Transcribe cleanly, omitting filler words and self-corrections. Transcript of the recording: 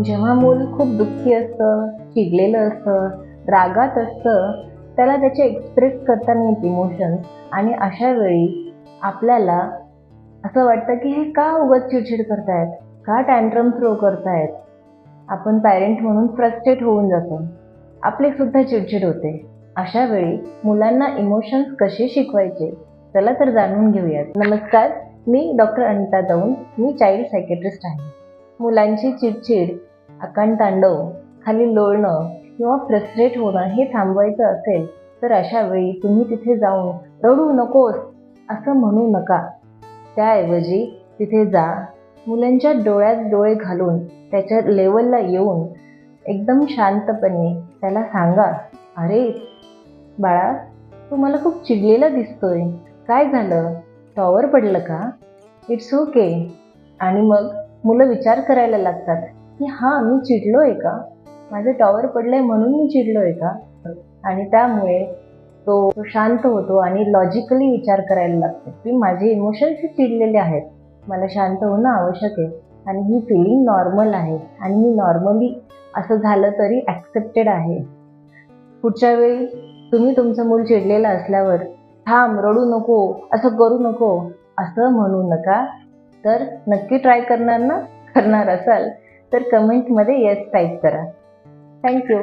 जेव्हा मूल खूप दुःखी असतं, चिडलेलं असतं, रागात असतं, त्याला त्याचे एक्सप्रेस करता नाही येत इमोशन्स. आणि अशा वेळी आपल्याला असं वाटतं की हे का उगाच चिडचिड करतायत, का टँट्रम थ्रो करतायत. आपण पॅरेंट म्हणून फ्रस्ट्रेट होऊन जातो, आपली सुद्धा चिडचिड होते. अशा वेळी मुलांना इमोशन्स कसे शिकवायचे, चला तर जाणून घेऊयात. नमस्कार, मी डॉक्टर अनिता दौंड, मी चाइल्ड सायकेट्रिस्ट आहे. मुलांची चिडचिड, आकांतांडव, खाली लोळणं किंवा फ्रस्ट्रेट होणं हे थांबवायचं असेल तर अशा वेळी तुम्ही तिथे जाऊन रडू नकोस असं म्हणू नका. त्याऐवजी तिथे जा, मुलांच्या डोळ्यात डोळे घालून त्याच्या लेवलला येऊन एकदम शांतपणे त्याला सांगा, अरे बाळा, तू मला खूप चिडलेला दिसतोय, काय झालं, टॉवर पडलं का, इट्स ओके. आणि मग मुलं विचार करायला लागतात की हां, मी चिडलोय का, माझं टॉवर पडलंय म्हणून मी चिडलोय का. आणि त्यामुळे तो शांत होतो आणि लॉजिकली विचार करायला लागतो की माझे इमोशन्स चिडलेले आहेत, मला शांत होणं आवश्यक आहे आणि ही फिलिंग नॉर्मल आहे आणि मी नॉर्मली असं झालं तरी ॲक्सेप्टेड आहे. पुढच्या वेळी तुम्ही तुमचं मूल चिडलेलं असल्यावर थांब, रडू नको, असं करू नको असं म्हणू नका. तर नक्की ट्राय करणार ना? करणार असाल तर कमेंटमध्ये येस टाईप करा. थँक्यू.